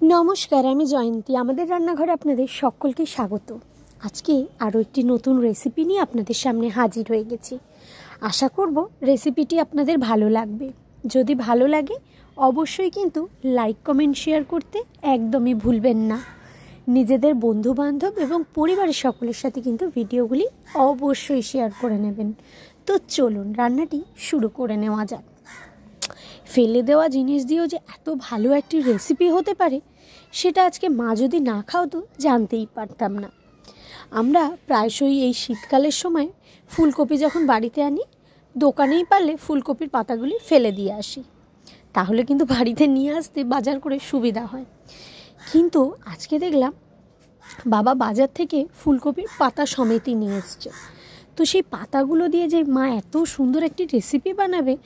नमस्कार आमी जयंती आमादेर रान्नाघरे आपनादेर सकलके स्वागत। आजके आरो एकटी नतून रेसिपि निये आपनादेर सामने हाजिर हये गेछि। आशा करब रेसिपिटी आपनादेर भालो लागबे। यदि भालो लागे अवश्यई किन्तु लाइक कमेंट शेयर करते एकदमई भुलबेन ना। निजेदेर बंधु बान्धव एबं परिबारेर सकलेर साथे किन्तु भिडियोगुली अवश्यई शेयर करे नेबेन। तो चलुन रान्नाटी शुरू करे नेওয়া যাক। फेले देওয়া जिनिस दिएও जे एत भालो एकटी रेसिपि होते पारे सेटा आजके मा जदि ना खाओ तो जानतेई पारताम ना। आमरा प्रायशई एई शीतकालेर समय फुलकपि जखन बाड़ीते आनी दोकानेई पारले फुलकपिर पातागुली फेले दिए आसि, ताहले किन्तु बाड़ीते निये आसते बाजार करे सुविधा हय। किन्तु आजके देखलाम बाबा बाजार थेके फुलकपिर पाता समेतई निये एसेছে। तो सेई पातागुलो दिए जे मा एत सुंदर एकटी रेसिपि बानाबे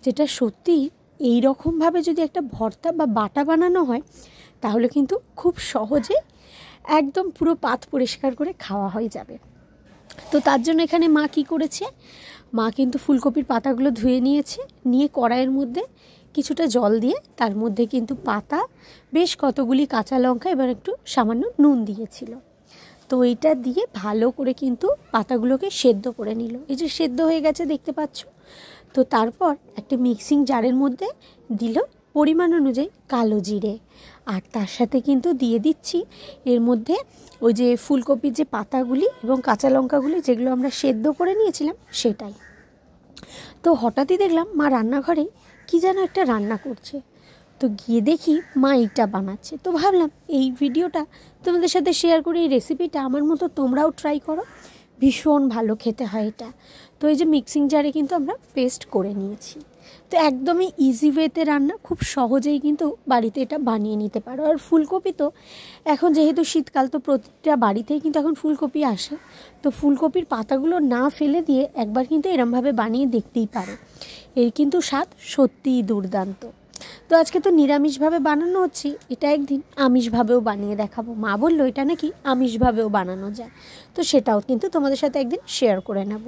जेटा सत्यि এই রকম ভাবে যদি একটা ভর্তা বা বাটা বানানো হয় তাহলে কিন্তু খুব সহজে একদম পুরো পাত পরিষ্কার করে খাওয়া হয়ে যাবে। তো তার জন্য এখানে মা কি করেছে, মা কিন্তু ফুলকপির পাতাগুলো ধুয়ে নিয়েছে, নিয়ে কড়াইয়ের মধ্যে কিছুটা জল দিয়ে তার মধ্যে কিন্তু পাতা, বেশ কতগুলি কাঁচা লঙ্কা এবং একটু সামান্য নুন দিয়েছিল। তো এইটা দিয়ে ভালো করে কিন্তু পাতাগুলোকে সেদ্ধ করে নিল। এই যে সেদ্ধ হয়ে গেছে দেখতে পাচ্ছ। তো তারপর একটা মিক্সিং জারের মধ্যে দিল পরিমাণ অনুযায়ী কালো জিরে, আর তার সাথে কিন্তু দিয়ে দিচ্ছি এর মধ্যে ওই যে ফুলকপির যে পাতাগুলি এবং কাঁচা লঙ্কাগুলি যেগুলো আমরা সেদ্ধ করে নিয়েছিলাম সেটাই। তো হঠাৎই দেখলাম মা রান্নাঘরে কি যেন একটা রান্না করছে। তো গিয়ে দেখি মা এইটা বানাচ্ছে। তো ভাবলাম এই ভিডিওটা তোমাদের সাথে শেয়ার করি, এই রেসিপিটা আমার মতো তোমরাও ট্রাই করো, ভীষণ ভালো খেতে হয় এটা। তো এই যে মিক্সিং জারে কিন্তু আমরা পেস্ট করে নিয়েছি। তো একদমই ইজি ওয়েতে রান্না, খুব সহজেই কিন্তু বাড়িতে এটা বানিয়ে নিতে পারো। আর ফুলকপি তো এখন যেহেতু শীতকাল, তো প্রতিটা বাড়িতেই কিন্তু এখন ফুলকপি আসে। তো ফুলকপির পাতাগুলো না ফেলে দিয়ে একবার কিন্তু এরমভাবে বানিয়ে দেখতেই পারো, এর কিন্তু স্বাদ সত্যিই দুর্দান্ত। তো আজকে তো নিরামিষভাবে বানানো হচ্ছে, এটা একদিন আমিষভাবেও বানিয়ে দেখাবো। মা বললো এটা নাকি আমিষভাবেও বানানো যায়, তো সেটাও কিন্তু তোমাদের সাথে একদিন শেয়ার করে নেব।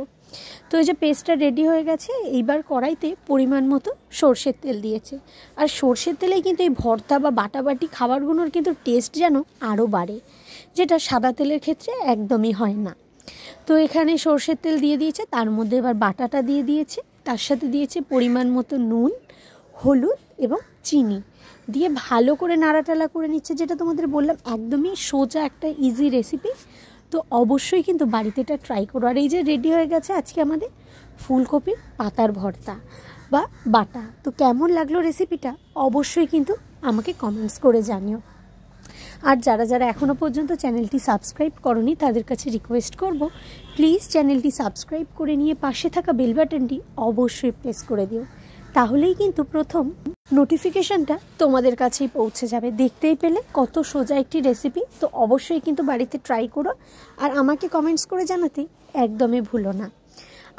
তো এই যে পেস্টটা রেডি হয়ে গেছে, এইবার কড়াইতে পরিমাণ মতো সর্ষের তেল দিয়েছে। আর সর্ষের তেলেই কিন্তু এই ভর্তা বা বাটাবাটি খাবারগুলোর কিন্তু টেস্ট যেন আরও বাড়ে, যেটা সাদা তেলের ক্ষেত্রে একদমই হয় না। তো এখানে সর্ষের তেল দিয়ে দিয়েছে, তার মধ্যে এবার বাটাটা দিয়ে দিয়েছে, তার সাথে দিয়েছে পরিমাণ মতো নুন, হলুদ এবং চিনি দিয়ে ভালো করে নাড়াটালা করে নিচ্ছে। যেটা তোমাদের বললাম একদমই সোজা একটা ইজি রেসিপি, তো অবশ্যই কিন্তু বাড়িতে এটা ট্রাই করো। আর এই যে রেডি হয়ে গেছে আজকে আমাদের ফুলকপির পাতার ভর্তা বা বাটা। তো কেমন লাগলো রেসিপিটা অবশ্যই কিন্তু আমাকে কমেন্টস করে জানিও। আর যারা যারা এখনও পর্যন্ত চ্যানেলটি সাবস্ক্রাইব করনি তাদের কাছে রিকোয়েস্ট করব, প্লিজ চ্যানেলটি সাবস্ক্রাইব করে নিয়ে পাশে থাকা বেল বাটনটি অবশ্যই প্রেস করে দিও, তাহলেই কিন্তু প্রথম নোটিফিকেশানটা তোমাদের কাছেই পৌঁছে যাবে। দেখতেই পেলে কত সোজা একটি রেসিপি। তো অবশ্যই কিন্তু বাড়িতে ট্রাই করো আর আমাকে কমেন্টস করে জানাতে একদমই ভুলো না।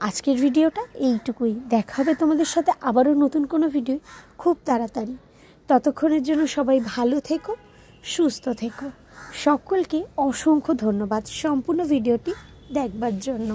আজকের ভিডিওটা এইটুকুই, দেখা হবে তোমাদের সাথে আবারও নতুন কোনো ভিডিও খুব তাড়াতাড়ি। ততক্ষণের জন্য সবাই ভালো থেকো, সুস্থ থেকো। সকলকে অসংখ্য ধন্যবাদ সম্পূর্ণ ভিডিওটি দেখবার জন্য।